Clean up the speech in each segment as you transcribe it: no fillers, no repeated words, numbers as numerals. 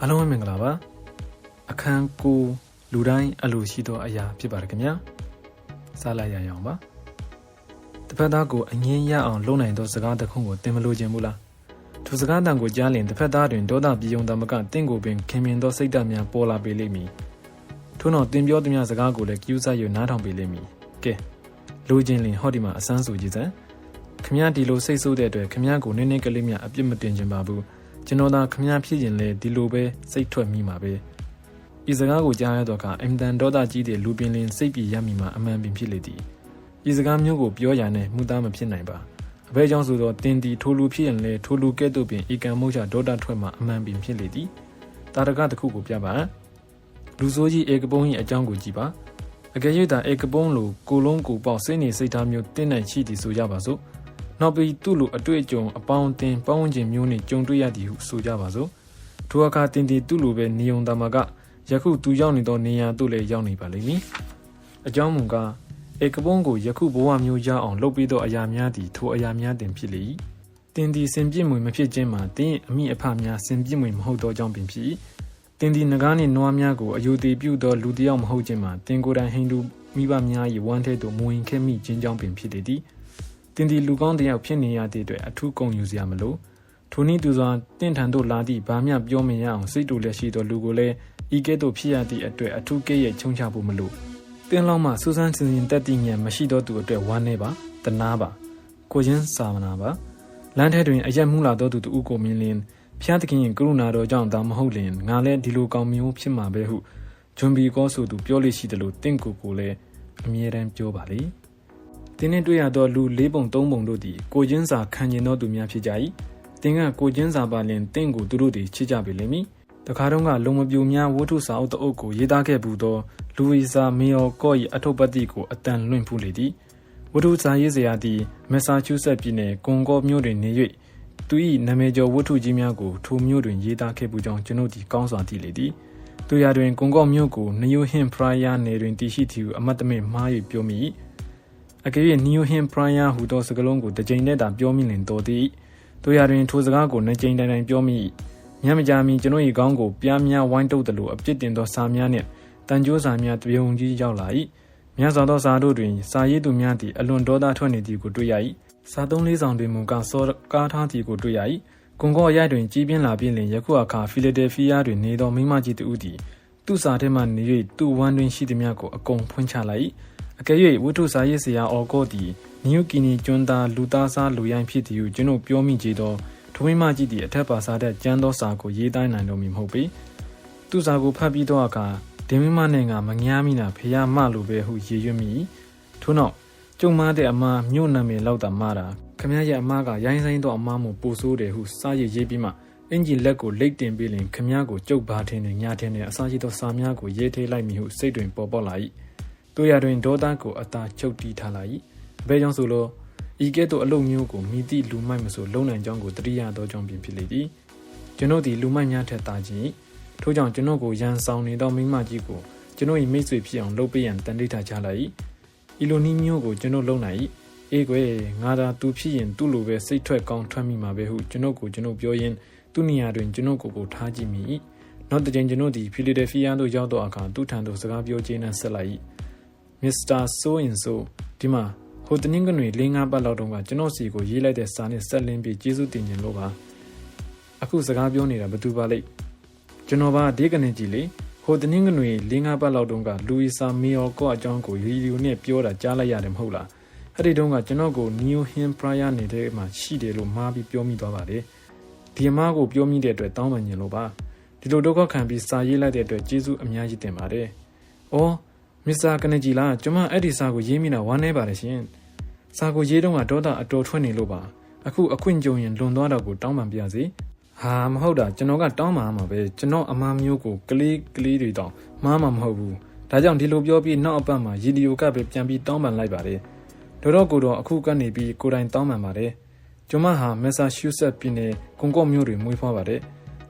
အားလုံးမင်္ဂလာပါအခန်းကိုလူတိုင်းအလိုရှိသောအရာဖြစ်ပါတယ်ခင်ဗျာစားလိုက်ရအောင်ပါတစ်ဖက်သားကိုအငင်းရအောင်လုပ်နိုင်သောစကားတစ်ခုကိုသင်မလို့ခြင်းဘူးလားထိုစကားတန်ကိုကြားလျင်တစ်ဖက်သားတွင်ဒေါသပြေုံတမကတင့်ကိုပင်ခင်မြင်သောစိတ်ဓာတ်များပေါ်လာပေလိမ့်မည်ထို့နောက်သင်ပြောသည်များစကားကိုလည်းကြိုးစားရနားထောင်ပေလိမ့်မည်ကဲလူချင်းလင်ဟောဒီမှာအစမ်းဆိုကြည့်စမ်းခင်ဗျာဒီလိုစိတ်ဆိုးတဲ့အတွက်ခင်ဗျာကိုနည်းနည်းကလေးများအပြစ်မတင်ခြင်းပါဘူးကျွန်တော်သာခမည်းဖြစ်ရင်လေဒီလိုပဲစိတ်ထွက်မိမှာပဲဤစကားကိုကြားရတော့ကအင်တန်ဒေါသကြီးတဲ့လူပင်လင်စိတ်ပြေရမိမှာအမှန်ပင်ဖြစ်လေသည်ဤစကားမျိုးကိုပြောရနဲ့မှုသားမဖြစ်နိုင်ပါအဘဲကြောင့်ဆိုတော့တင်တီထိုလူဖြစ်ရင်လေထိုလူကဲ့သို့ပင်ဧကံမုတ်ချဒေါသထွက်မှာအမှန်ပင်ဖြစ်လေသည်တာရကတစ်ခုကိုပြပါလူဆိုးကြီးဧကပုံး၏အကြောင်းကိုကြည့်ပါအကယ်၍သာဧကပုံးလိုကိုလုံးကိုပေါက်စိတ်နေစိတ်ထားမျိုးတင်းနိုင်ရှိသည်ဆိုကြပါစို့နောက်ပြီးသူ့လိုအတွေ့အကြုံအပေါင်းအသင်းပေါင်းဝင်ခြင်းမျိုးနဲ့ကြုံတွေ့ရသည်ဟုဆိုကြပါစို့ထိုအခါတင်တီသူ့လိုပဲနေုံတမကယခုသူရောက်နေသောနေရာသို့လည်းရောက်နေပါလိမ့်မည်အကြောင်းမူကားဧကပုံးကိုယခုဘဝမျိုးရအောင်လုပ်ပြီးသောအရာများသည်ထိုအရာများတင်ဖြစ်လေ၏တင်တီစင်ပြစ်မွေမဖြစ်ခြင်းမှာတင်းအမိအဖများစင်ပြစ်မွေမဟုတ်သောကြောင့်ပင်ဖြစ်၏တင်တီငကားနှင့်နွားများကိုအယုတိပြုသောလူတစ်ယောက်မဟုတ်ခြင်းမှာတင်ကိုယ်တိုင်ဟိန္ဒူမိဘများ၏ဝမ်းထဲသို့မဝင်ခဲ့မိခြင်းကြောင့်ပင်ဖြစ်လေသည်တင်ဒီလူကောင်းတယောက်ဖြစ်နေရတဲ့အတွက်အထူးကုန်ယူစရာမလိုထိုနည်းသူစွာတင့်ထန်တို့လာသည့်ဘာမျှပြောမရအောင်စိတ်တူလက်ရှိသောလူကိုလည်းဤကဲ့သို့ဖြစ်ရသည့်အတွက်အထူးကဲ့ရဲ့ချုံချဖို့မလိုတင်းလောက်မှစူးစမ်းစင်စင်တက်တည်ဉာဏ်မရှိသောသူအတွက်ဝမ်းနေပါတနာပါကိုချင်းစာမနာပါလမ်းထဲတွင်အရက်မှုလာသောသူတူကိုမြင်လျင်ဖျားသခင်ကရုဏာတော်ကြောင့်သာမဟုတ်လျင်ငါလည်းဒီလိုကောင်းမျိုးဖြစ်မှာပဲဟုဂျွန်ဘီကောဆိုသူပြောလို့ရှိတယ်လို့တင့်ကိုလည်းအမြဲတမ်းပြောပါလေတင်းနဲ့တွေ့ရသောလူ၄ပုံ၃ပုံတို့သည်ကိုချင်းစာခံကျင်သောသူများဖြစ်ကြ၏တင်းကကိုချင်းစာပါလင်တင့်ကိုသူတို့သည်ချစ်ကြပေလိမ့်မည်တခါတော့ကလုံမပြူများဝတ္ထုစာအုပ်တအုပ်ကိုရေးသားခဲ့ပူသောလူဝီစာမေယော်ကော့၏အထုပ်ပတ်တိကိုအတန်လွင့်ဖူးလေသည်ဝတ္ထုစာရေးစရာသည်မက်ဆာချူးဆက်ပြည်နယ်ကွန်ကော့မြို့တွင်နေ၍သူ၏နာမည်ကျော်ဝတ္ထုကြီးများကိုထိုမြို့တွင်ရေးသားခဲ့ပူကြောင်းကျွန်ုပ်သည်ကောင်းစွာသိလေသည်သူရတွင်ကွန်ကော့မြို့ကိုနယူးဟင်ဖရာယာနယ်တွင်တည်ရှိသည်ဟုအမတ်တမဲ့မှား၍ပြောမိအကယ်၍နီယိုဟင်ပရိုင်ယာဟူသောစကားလုံးကိုတစ်ကြိမ်နဲ့သာပြောမိလင်တော်သည်တို့ရတွင်ထိုစကားကိုနှစ်ကြိမ်တိုင်ပြောမိညမကြာမီကျွန်ုပ်၏ခေါင်းကိုပြားများဝိုင်းတုပ်သလိုအပြစ်တင်သောစာများနှင့်တန်ကြိုးစာများတပြုံကြီးရောက်လာ၏မြတ်စွာသောစာတို့တွင်စာရေးသူများသည်အလွန်ဒေါသထွက်နေသည်ကိုတွေ့ရ၏စာသုံးလေးဆောင်တွင်မူကားစောကားထားသည်ကိုတွေ့ရ၏ကွန်ကော့အရိုက်တွင်ကြီးပြင်းလာပြီးလင်ယခုအခါဖီလာဒဲဖီးယားတွင်နေသောမိမကြီးတူသည်သူ့စာထဲမှနေ၍သူ့ဝမ်းတွင်ရှိသည်များကိုအကုန်ဖွင့်ချလိုက်၏အကယ်၍ဝတ္ထုစာရေးဆရာအော်ကော့သည်နယူးကီနီကျွန်းသားလူသားစားလူရိုင်းဖြစ်သည်ဟုကျွန်ုပ်ပြောမိကြသောထိုမိမကြီးသည်အထက်ပါစာတဲ့ကျမ်းသောစာကိုရေးတိုင်းနိုင်တော်မူမဟုတ်ပေသူ့စာကိုဖတ်ပြီးသောအခါဒင်းမိမနဲ့ငါမငားမိနာဖေရမလိုပဲဟုရည်ရွတ်မိထို့နောက်ကျုံမားတဲ့အမားမြို့နာမည်လောက်သာမှားတာခမရဲ့အမားကရိုင်းဆိုင်သောအမားမို့ပိုဆိုးတယ်ဟုစာရေးပြီးမှအင်ဂျီလက်ကိုလိတ်တင်ပြီးလင်ခမကိုကျုပ်ဘာထင်းနဲ့ညထင်းနဲ့အစာရှိသောစာများကိုရေးထိလိုက်မိဟုစိတ်တွင်ပေါ်ပေါက်လာ၏တို့ရတွင်ဒေါသကိုအသာချုပ်တီးထားလာ၏အဘဲကြောင့်ဆိုလို့ဤကဲ့သို့အလုပ်မျိုးကိုမိသည့်လူမိုက်မဆိုလုံနိုင်ကြောင်းကိုတတိယသောကြောင့်ပင်ဖြစ်လေသည်ကျွန်ုပ်သည်လူမိုက်များထက်သာခြင်းထို့ကြောင့်ကျွန်ုပ်ကိုရန်ဆောင်နေသောမိမကြီးကိုကျွန်ုပ်၏မိတ်ဆွေဖြစ်အောင်လုပ်ပေးရန်တန်တိထားချလိုက်၏ဤလိုနည်းမျိုးကိုကျွန်ုပ်လုပ်နိုင်၏အေးကွယ်ငါသာသူဖြစ်ရင်သူ့လိုပဲစိတ်ထွက်ကောင်းထွက်မိမှာပဲဟုကျွန်ုပ်ပြောရင်းသူ့နေရာတွင်ကျွန်ုပ်ကိုထားကြည့်မိ၏နောက်တစ်ကြိမ်ကျွန်ုပ်သည်ဖီလာဒဲဖီးယားသို့ရောက်သောအခါသူ့ထံသို့စကားပြောခြင်းနဲ့ဆက်လိုက်၏မစ္စတာဆိုအင်ဆိုဒီမှာဟိုတနင်္ဂနွေ၄-၅ ပတ်လောက်တုန်းကကျွန်တော်စီကိုရေးလိုက်တဲ့စာနဲ့ဆက်လင်းပြီးကျေးဇူးတင်ခြင်းလို့ပါအခုစကားပြောနေတာဘယ်သူပါလိမ့်ကျွန်တော်ပါဒေးကနေကြည့်လေဟိုတနင်္ဂနွေ၄-၅ ပတ်လောက်တုန်းကလူဝီစာမေယော်ကော့အကြောင်းကိုရီဒီယိုနဲ့ပြောတာကြားလိုက်ရတယ်မဟုတ်လားအဲ့ဒီတုန်းကကျွန်တော်ကိုနီယိုဟင်ပရိုင်ယာနေတဲ့မှာရှိတယ်လို့မှားပြီးပြောမိသွားပါတယ်ဒီအမားကိုပြောမိတဲ့အတွက်တောင်းပန်ခြင်းလို့ပါဒီလိုဒုက္ခခံပြီးစာရေးလိုက်တဲ့အတွက်ကျေးဇူးအများကြီးတင်ပါတယ်အော်မစ္စတာကနေဂျီလားကျွန်မအဲ့ဒီစာကိုရေးမိတာဝမ်းနေပါတယ်ရှင်စာကိုရေးတော့ကဒေါသအတော်ထွက်နေလို့ပါအခုအခွင့်ကြုံရင်လွန်သွားတော့ကိုတောင်းပန်ပြစေဟာမဟုတ်တာကျွန်တော်ကတောင်းပန်မှာပဲကျွန်တော်အမားမျိုးကိုကလေးတွေတောင်မှားမှာမဟုတ်ဘူးဒါကြောင့်ဒီလိုပြောပြီးနောက်အပတ်မှာရီဒီယိုကပဲပြန်ပြီးတောင်းပန်လိုက်ပါတယ်တော်ကိုတော့အခုကနေပြီးကိုယ်တိုင်တောင်းပန်ပါတယ်ကျွန်မဟာမက်ဆာချူးဆက်ပြည်နယ်ကွန်ကော့မြို့တွင်မွေးဖွားပါတယ်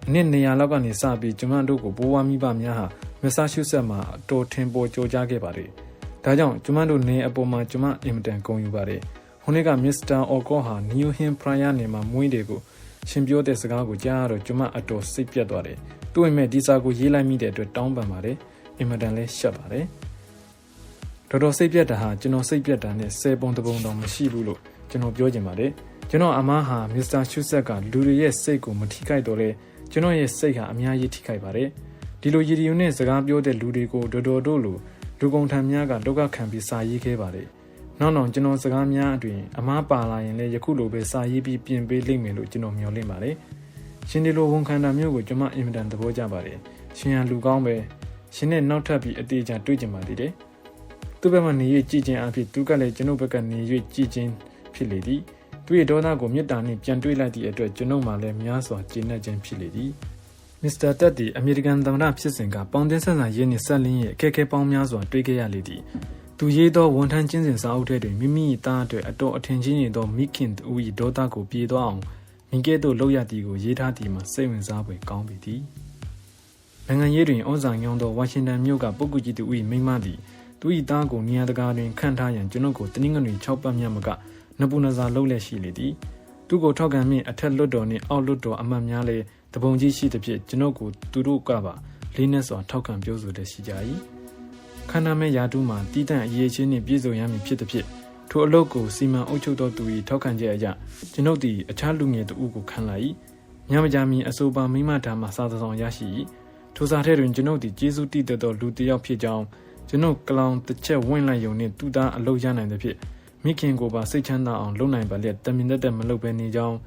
အနည်း200လောက်ကနေစပြီးကျွန်မတို့ကိုဘိုးဝါမိဘများဟာမက်ဆာချူးဆက်မှာအတော်ထင်ပေါ်ကြော်ကြားခဲ့ပါတယ်။ဒါကြောင့်ကျွန်မတို့နေအပေါ်မှာကျွန်မအင်မတန်ဂုဏ်ယူပါတယ်။ဟိုနေ့ကမစ္စတာအော်ကောဟာနီယိုဟင်ပရိုင်ယာနေမှာမွေးတယ်ကို ရှင်ပြောတဲ့စကားကိုကြားတော့ကျွန်မအတော်စိတ်ပြတ်သွားတယ်။သူ့အိမ်မဲ့ဒီစာကိုရေးလိုက်မိတဲ့အတွက်တောင်းပန်ပါတယ်။အင်မတန်လဲရှက်ပါတယ်။တော်တော်စိတ်ပြတ်တာဟာကျွန်တော်စိတ်ပြတ်တာနဲ့10ပုံတပုံတောင်မရှိဘူးလို့ကျွန်တော်ပြောချင်ပါတယ်။ကျွန်တော်အမားဟာမစ္စတာရှုဆက်ကလူတွေရဲ့စိတ်ကိုမထိခိုက်တော့လဲကျွန်တော်ရဲ့စိတ်ဟာအများကြီးထိခိုက်ပါတယ်။ဒီလိုရည်ရွယ်နဲ့စကားပြောတဲ့လူတွေကိုတော်တော်တို့လိုလူကုန်ထမ်းများကဒုက္ခခံပြီးစာရေးခဲ့ပါတယ်။နောက်ကျွန်တော်စကားများအတွင်အမားပါလာရင်လည်းယခုလိုပဲစာရေးပြီးပြင်ပေးလိမ့်မယ်လို့ကျွန်တော်မျှော်လင့်ပါတယ်။ရှင်ဒီလိုဝန်ခံတာမျိုးကိုကျွန်မအင်မတန်သဘောကျပါတယ်။ရှင်ဟာလူကောင်းပဲရှင်နဲ့နောက်ထပ်ပြီးအသေးချာတွေ့ကြပါသေးတယ်။သူ့ဘက်မှနေ၍ကြည်ချင်းအဖြစ်သူကလည်းကျွန်ုပ်ဘက်ကနေ၍ကြည်ချင်းဖြစ်လေသည်။သူ့ရဲ့ဒေါသကိုမေတ္တာနှင့်ပြန်တွေ့လိုက်သည့်အတွက်ကျွန်ုပ်မှလည်းများစွာကျေနပ်ခြင်းဖြစ်လေသည်။မစ္စတာတက်ဒီအမေရိကန်သမ္မတဖြစ်စဉ်ကပေါင်တင်းဆက်ဆံရေးနှင့်ဆက်လင်းရဲ့အခက်အခဲပေါင်းများစွာတွေ့ခဲ့ရလေသည်။သူရေးသောဝန်ထမ်းချင်းစဉ်စာအုပ်ထဲတွင်မိမိ၏သားအတွက်အတော်အထင်ကြီးနေသောမိခင်သူ၏ဒေါသကိုပြေသွားအောင်မိကဲ့သို့လုပ်ရသည်ကိုရေးထားသည်မှာစိတ်ဝင်စားဖွယ်ကောင်းပေသည်။နိုင်ငံရေးတွင်ဩဇာညောင်းသောဝါရှင်တန်မြို့ကပုဂ္ဂိုလ်ကြီးသူ၏မိန်းမသည်သူ၏သားကိုနေရာတကာတွင်ခန့်ထားရန်ကျွန်ုပ်ကိုတနင်္ဂနွေ6ပတ်မြတ်မကနပူနဇာလှုပ်လက်ရှိလေသည်။သူကိုထောက်ခံမင်းအထက်လွတ်တော်နှင့်အောက်လွတ်တော်အမတ်များလည်းတပုံကြီးရှိသည်ဖြင့်ကျွန်ုပ်ကိုသူတို့ကပါလေးနက်စွာထောက်ခံပြောဆိုတဲ့ရှိကြ၏ခန္ဓာမဲ့ယာတုမှာတီးတန့်အရေးချင်းနှင့်ပြည့်စုံရမည်ဖြစ်သည်ဖြင့်ထိုအလုပ်ကိုစီမံအုပ်ချုပ်သောသူ၏ထောက်ခံချက်အရကျွန်ုပ်သည်အခြားလူငယ်တဦးကိုခံလိုက်၏ညမကြမီအဆိုပါမိမဓာမှာစာဆောင်ရရှိ၏ထိုစာထဲတွင်ကျွန်ုပ်သည်ကျေးဇူးတည်သောလူတစ်ယောက်ဖြစ်ကြောင်းကျွန်ုပ်ကလောင်တစ်ချက်ဝင့်လိုက်ရုံနှင့်သူသားအလုပ်ရနိုင်သည်ဖြင့်မိခင်ကိုပါစိတ်ချမ်းသာအောင်လုပ်နိုင်ပါလျက်တမင်သက်မလုပ်ဘဲနေကြောင်း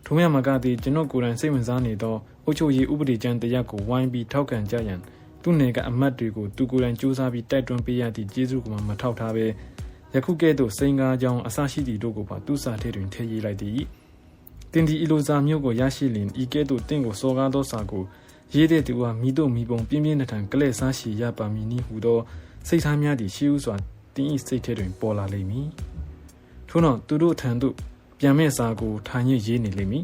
ထိုမြတ်မကသည်ကျွန်ုပ်ကိုယ်တိုင်စိတ်ဝင်စားနေသောအုပ်ချုပ်ရေးဥပဒေကြမ်းတရားကိုဝိုင်းပြီးထောက်ခံကြရန်သူနယ်ကအမတ်တွေကိုသူကိုယ်တိုင်စူးစမ်းပြီးတိုက်တွန်းပေးရသည့်ကျေးဇူးကိုမှမထောက်ထားဘဲယခုကဲ့သို့စိန်ကားကြောင်းအစရှိသည့်တို့ကိုပါသူစာထဲတွင်ထည့်ရေးလိုက်သည်တင်ဒီအလိုစာမျိုးကိုရရှိလျင်ဤကဲ့သို့တင့်ကိုစော်ကားသောစာကိုရေးတဲ့သူဟာမိတို့မိပုံပြင်းပြင်းထန်ကလဲ့စားရှိရပါမည်နည်းဟူသောစိတ်ထားများသည့်ရှိဥစွာတင်းဤစိတ်ထဲတွင်ပေါ်လာလိမ့်မည်ထို့နောက်သူတို့ထံသို့ပြန်မဲ့စာကိုထိုင်ရေးနေလိမ့်မည်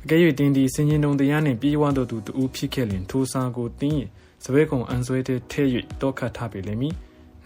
အကယ်၍တင်းဒီစင်ရင်တုံတရားနှင့်ပြေးဝသောသူတူဖြစ်ခဲ့လျင်ထိုစာကိုတင်းစပယ်ကုံအန်ဆွဲထဲထည့်၍တောခတ်ထားပေလိမ့်မည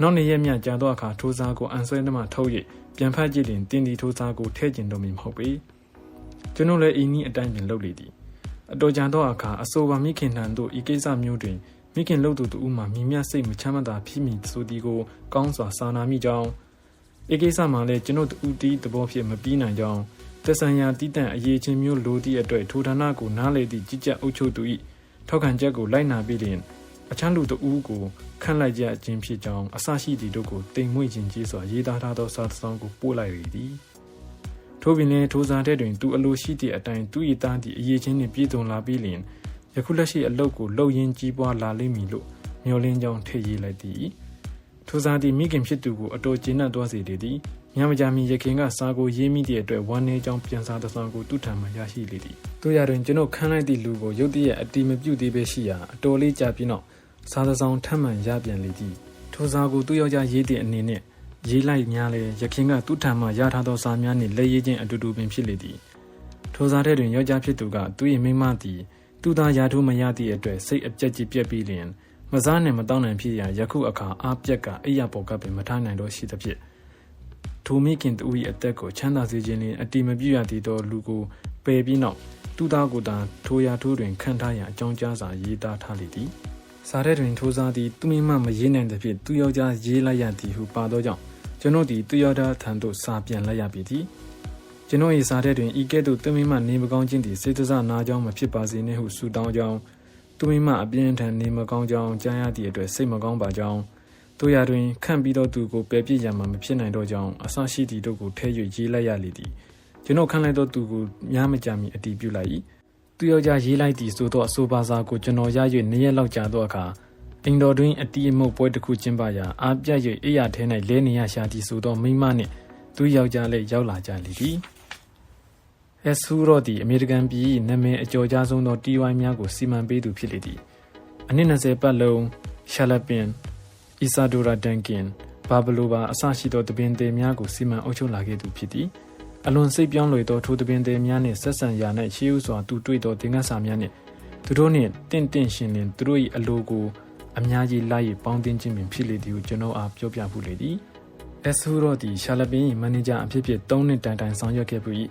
်နောက်နေ့ရက်မြကြာသောအခါထိုစာကိုအန်ဆွဲနှမှထုတ်၍ပြန်ဖတ်ကြည့်လျင်တင်းဒီထိုစာကိုထည့်ကျင်တော်မူမဟုတ်ပေကျွန်ုပ်လည်းဤနည်းအတိုင်းပင်လုပ်လေသည်အတော်ကြာသောအခါအဆိုပါမိခင်ထံသို့ဤကိစ္စမျိုးတွင်မိခင်လုပ်သူတူမှမြင်မြတ်စိတ်မချမ်းသာဖြစ်မိဆိုသည်ကိုကောင်းစွာစာနာမိကြောင်းဤကိစ္စမှာလည်းကျွန်ုပ်တူတီးသဘောဖြင့်မပြီးနိုင်ကြောင်းသက်ဆိုင်ရာတည်တံ့အရေးချင်းမျိုးလိုသည့်အတွက်ထိုဌာနကိုနားလေသည့်ကြီးကြပ်အုပ်ချုပ်သူ၏ထောက်ခံချက်ကိုလိုက်နာပြီးလျင်အခြားလူတဦးကိုခန့်လိုက်ကြခြင်းဖြစ်ကြောင်းအစရှိသည့်တို့ကိုတိမ်မွေ့ခြင်းကြီးစွာရေးသားထားသောစာတစ်စောင်ကိုပို့လိုက်ရသည်ထို့ပြင်လည်းထိုစာထဲတွင်သူအလိုရှိသည့်အတိုင်းသူ၏သားသည့်အရေးချင်းနှင့်ပြည့်စုံလာပြီးလျင်ယခုလက်ရှိအလုပ်ကိုလှုပ်ရင်းကြီးပွားလာလိမ့်မည်လို့မျှော်လင့်ကြောင်းထည့်ရေးလိုက်သည်ထိုစာသည်မိခင်ဖြစ်သူကိုအတော်ကျေနပ်သွားစေလေသည်ညမကြမီရခင်ကစာကိုရေးမိသည့်အတွက်ဝမ်းနည်းကြောင်းပြန်စာတစ်စောင်ကိုသူ့ထံမှရရှိလေသည်တို့ရတွင်ကျွန်ုပ်ခန်းလိုက်သည့်လူကိုရုတ်တရက်အတိမပြုတ်သေးပဲရှိရာအတော်လေးကြာပြီးနောက်စာတစ်စောင်ထပ်မံရပြန်လေသည်ထိုစာကိုသူ့ယောက်ျားရေးသည့်အနေနဲ့ရေးလိုက်များလဲရခင်ကသူ့ထံမှရထားသောစာများနှင့်လက်ရေးချင်းအတူတူပင်ဖြစ်လေသည်ထိုစာထဲတွင်ယောက်ျားဖြစ်သူကသူ၏မိန်းမသည်သူသားရာထူးမရသည့်အတွက်စိတ်အပြက်ကြီးပြက်ပြီးလျင်မစားနှင့်မတောင်းနိုင်ဖြစ်ရာယခုအခါအားပြက်ကအိယာပေါ်ကပင်မထားနိုင်တော့ရှိသဖြင့်ထိုမိခင်သူ၏အသက်ကိုချမ်းသာစေခြင်းနှင့်အတိမပြည့်ရသည့်သောလူကိုပယ်ပြီးနောက်သူသားကိုသာထိုရာထူးတွင်ခန့်ထားရန်အကြောင်းကြားစာရေးသားထားလေသည်စာထဲတွင်ထိုစာသည်သူမိမမရေးနိုင်သဖြင့်သူယောက်ျားရေးလိုက်ရသည်ဟုပါသောကြောင့်ကျွန်ုပ်သည်သူယောက်ျားထံသို့စာပြန်လိုက်ရပြီသည်ကျွန်ုပ်၏စာထဲတွင်ဤကဲ့သို့သူမိမနေမကောင်းခြင်းသည်စေတစာနာကြောင်းမဖြစ်ပါစေနှင့်ဟုဆုတောင်းကြောင်းသူမိမအပြင်းထန်နေမကောင်းကြောင်းကြားရသည့်အတွက်စိတ်မကောင်းပါကြောင်းတို့ရာတွင်ခန့်ပြီးသောသူကိုပယ်ပြစ်ရမှာမဖြစ်နိုင်တော့ကြောင်းအဆရှိသည့်တို့ကိုထဲ၍ရေးလိုက်ရလေသည်ကျွန်ုပ်ခန့်လိုက်သောသူကိုများမကြာမီအတည်ပြုလိုက်၏သူယောက်ျားရေးလိုက်သည့်ဆိုသောအဆိုပါစာကိုကျွန်တော်ရ၍2ရက်လောက်ကြာသောအခါအင်တော်တွင်အတီးအမှုတ်ပွဲတစ်ခုကျင်းပရာအားပြ၍အိယာထဲ၌လဲနေရရှာသည်ဆိုသောမိန်းမနှင့်သူယောက်ျားလည်းရောက်လာကြလေသည်ဆူရော့သည်အမေရိကန်ပြည်၏နာမည်အကျော်ကြားဆုံးသောတီဝိုင်းများကိုစီမံပေးသူဖြစ်လေသည်အနှစ်20ပတ်လုံးရှာလပင်အီဆာဒိုရာဒန်ကင်ဘာဘလိုဘာအစရှိသောတပင်သည်များကိုစီမံအုပ်ချုပ်လာခဲ့သူဖြစ်သည်အလွန်စိတ်ပြောင်းလွယ်သောထိုတပင်သည်များနှင့်ဆက်ဆံရာ၌ရှေးဥစွာသူတွေ့သောသင်္ကန်းစာများနှင့်သူတို့နှင့်တင့်ရှင်လင်သူတို့၏အလိုကိုအများကြီးလိုက်၍ပေါင်းတင်ခြင်းပင်ဖြစ်လေသည်ကိုကျွန်တော်အားပြောပြဖူးလေသည်ဆူရော့သည်ရှာလပင်၏မန်နေဂျာအဖြစ်3နှစ်တိုင်ဆောင်ရွက်ခဲ့ပြီး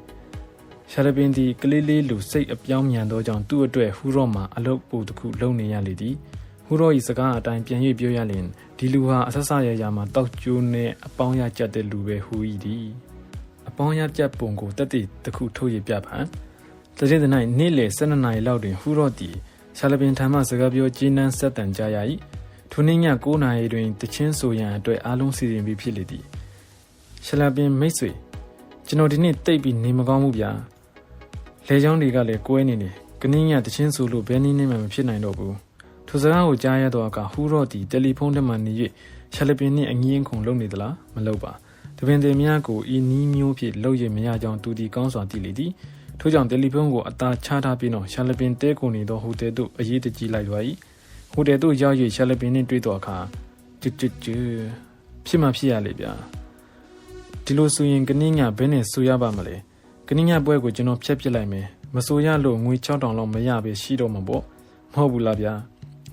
ရှာလပင်ဒီကလေးလေးလူစိတ်အပြောင်းမြန်သောကြောင့်သူ့အတွက်ဟူရော့မှာအလုတ်ပူတစ်ခုလုံနေရလေသည်ဟူရော့၏စကားအတိုင်းပြန်၍ပြောရလျင်ဒီလူဟာအဆဆရရမှာတောက်ကျိုးနဲ့အပေါင်းရကြတဲ့လူပဲဟူ၏သည်အပေါင်းရကြပုံကိုတက်တည်တစ်ခုထုတ်ရပြဖန်တတဲ့၌နေ့လေ12နာရီလောက်တွင်ဟူရော့သည်ရှာလပင်ထံမှစကားပြောကျင်းနှန်းဆက်တန်ကြရ၏ထိုနေ့ည9နာရီတွင်တချင်းဆိုရန်အတွက်အားလုံးစီစဉ်ပြီးဖြစ်လေသည်ရှာလပင်မိတ်ဆွေကျွန်တော်ဒီနေ့တိတ်ပြီးနေမကောင်းဘူးဗျာလေချောင်းတွေကလည်းကွဲနေတယ်ကနင်းညတချင်းဆိုလို့ဘယ်နည်းနဲ့မှမဖြစ်နိုင်တော့ဘူးထိုစကားကိုကြားရတော့အခါဟူရော့သည်တယ်လီဖုန်းထဲမှနေ၍ရှာလပင်နှင့်အငင်းခုန်လုပ်နေသလားမလုပ်ပါတပင်တင်များကိုဤနီးမျိုးဖြင့်လုပ်ရမရကြောင်းသူဒီကောင်းစွာသိလေသည်ထို့ကြောင့်တယ်လီဖုန်းကိုအသာချထားပြီးတော့ရှာလပင်တဲကုန်နေသောဟိုတယ်သို့အရေးတကြီးလိုက်သွား၏ဟိုတယ်သို့ရောက်၍ရှာလပင်နှင့်တွေ့တော့အခါကျွတ်ဖြစ်မှဖြစ်ရလေဗျာဒီလိုဆိုရင်ကနင်းညဘယ်နဲ့ဆိုရပါမလဲကနင်းညပွဲကိုကျွန်တော်ဖျက်ပစ်လိုက်မယ်မဆိုရလို့ငွေ6000လောက်မရပဲရှိတော့မှာပေါ့မဟုတ်ဘူးလားဗျာ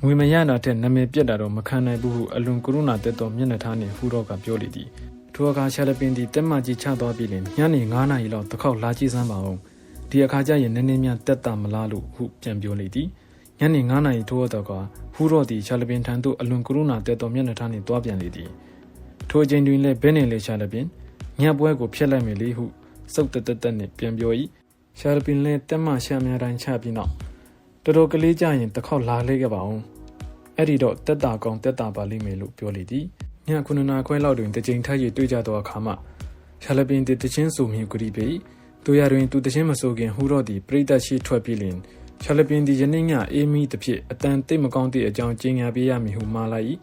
ငွေမရတာတဲ့နာမည်ပြတ်တာတော့မခံနိုင်ဘူးဟုအလွန်ကရုဏာတက်သောမျက်နှာထားနှင့်ဟူတော့ကပြောလေသည်ထိုအခါရှာလပင်သည်တက်မကြီးချသွားပြီးလင်ညနေ9နာရီလောက်တစ်ခေါက်လာကြည့်စမ်းပါအောင်ဒီအခါကျရင်နည်းနည်းများတက်တာမလားလို့ဟုပြန်ပြောလေသည်ညနေ9နာရီထိုးတော့ကဟူတော့သည်ရှာလပင်ထံသို့အလွန်ကရုဏာတက်သောမျက်နှာထားနှင့်တွားပြန်လေသည်ထိုအချိန်တွင်လည်းဘယ်နဲ့လဲရှာလပင်ညပွဲကိုဖျက်လိုက်မယ်လေဟုစုပ်တက်နှင့်ပြန်ပြော၏ရှာလပင်လည်းတက်မရှာများတိုင်းချပြီးနောက်တော်ကလေးကြရင်တစ်ခေါက်လာလဲခဲ့ပါအောင်အဲ့ဒီတော့တက်တာကောင်းတက်တာပါလိမ့်မယ်လို့ပြောလေသည်ည9နာခွဲလောက်တွင်တကြိမ်ထပ်၍တွေ့ကြသောအခါမှရှာလပင်တချင်းဆိုမြူကတိပေတို့ရတွင်သူတချင်းမဆိုခင်ဟူတော့သည်ပရိသတ်ရှိထွက်ပြီးလင်ရှာလပင်ယနေ့ညအေးမီတစ်ဖြစ်အတန်တိတ်မကောင်းသည့်အကြောင်းကျင်းညာပေးရမည်ဟုမှားလိုက်၏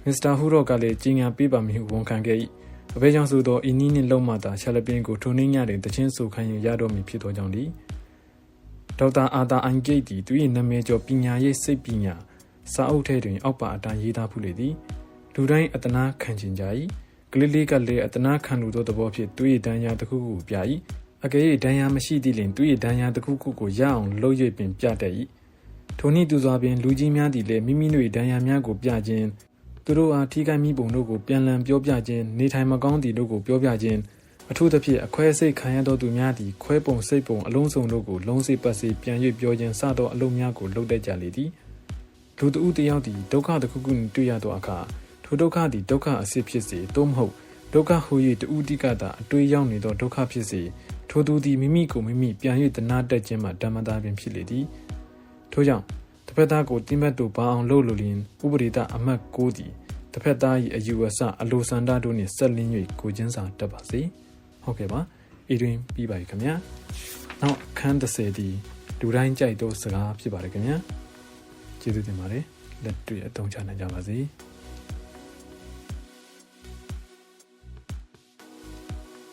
မစ္စတာဟူတော့ကလည်းကျင်းညာပေးပါမည်ဟုဝန်ခံခဲ့၏အဘဲကြောင့်ဆိုသောဤနည်းနှင့်လုံမှသာရှာလပင်ကိုထိုနေ့ညတွင်တချင်းဆိုခိုင်းရတော့မည်ဖြစ်သောကြောင့်သည်ဒေါက်တာအာသာအန်ဂိတ်သည်သူ၏နာမည်ကျော်ပညာရေးစိတ်ပညာစာအုပ်ထဲတွင်အောက်ပါအတိုင်းရေးသားဖူးလေသည်လူတိုင်းအတနာခံကျင်ကြ၏ကလေးလေးကလည်းအတနာခံလူသောသဘောဖြင့်သူ၏ဒဏ်ရာတစ်ခုခုပြ၏အကယ်၍ဒဏ်ရာမရှိသည့်လျှင်သူ၏ဒဏ်ရာတစ်ခုခုကိုရအောင်လှုပ်၍ပင်ပြတတ်၏ထိုနည်းသူစွာပင်လူကြီးများသည်လည်းမိမိတို့၏ဒဏ်ရာများကိုပြခြင်းသူတို့အားထိခိုက်မိပုံတို့ကိုပြန်လည်ပြောပြခြင်းနေထိုင်မကောင်းသည့်တို့ကိုပြောပြခြင်းအထူးသဖြင့်အခွဲစိတ်ခံရသောသူများသည်ခွဲပုံစိတ်ပုံအလုံးစုံတို့ကိုလုံးစိပတ်စိပြန်၍ပြောခြင်းစသောအလုပ်များကိုလုပ်တတ်ကြလေသည်လူတဦးတယောက်သည်ဒုက္ခတစ်ခုခုတွေ့ရသောအခါထိုဒုက္ခသည်ဒုက္ခအစစ်ဖြစ်စေသို့မဟုတ်ဒုက္ခဟူ၍တဦးတိကသာအတွေ့ရောက်နေသောဒုက္ခဖြစ်စေထိုသူသည်မိမိကိုမိမိပြန်၍တနာတက်ခြင်းမှဓမ္မတာပင်ဖြစ်လေသည်ထို့ကြောင့်တစ်ဖက်သားကိုတင်းပတ်တို့ဘာအောင်လုပ်လို့လျင်ဥပဒေတအမှတ်6သည်တစ်ဖက်သား၏အယူအဆအလိုဆန္ဒတို့နှင့်ဆက်လင်း၍ကိုချင်းစာတတ်ပါစေဟုတ်ကဲ့ပါဤတွင်ပြီးပါပြီခင်ဗျာနောက်အခန်း30ဒီလူတိုင်းကြိုက်သောစကားဖြစ်ပါတယ်ခင်ဗျာကျေးဇူးတင်ပါတယ်လက်တွေ့အသုံးချနိုင်ကြပါစေ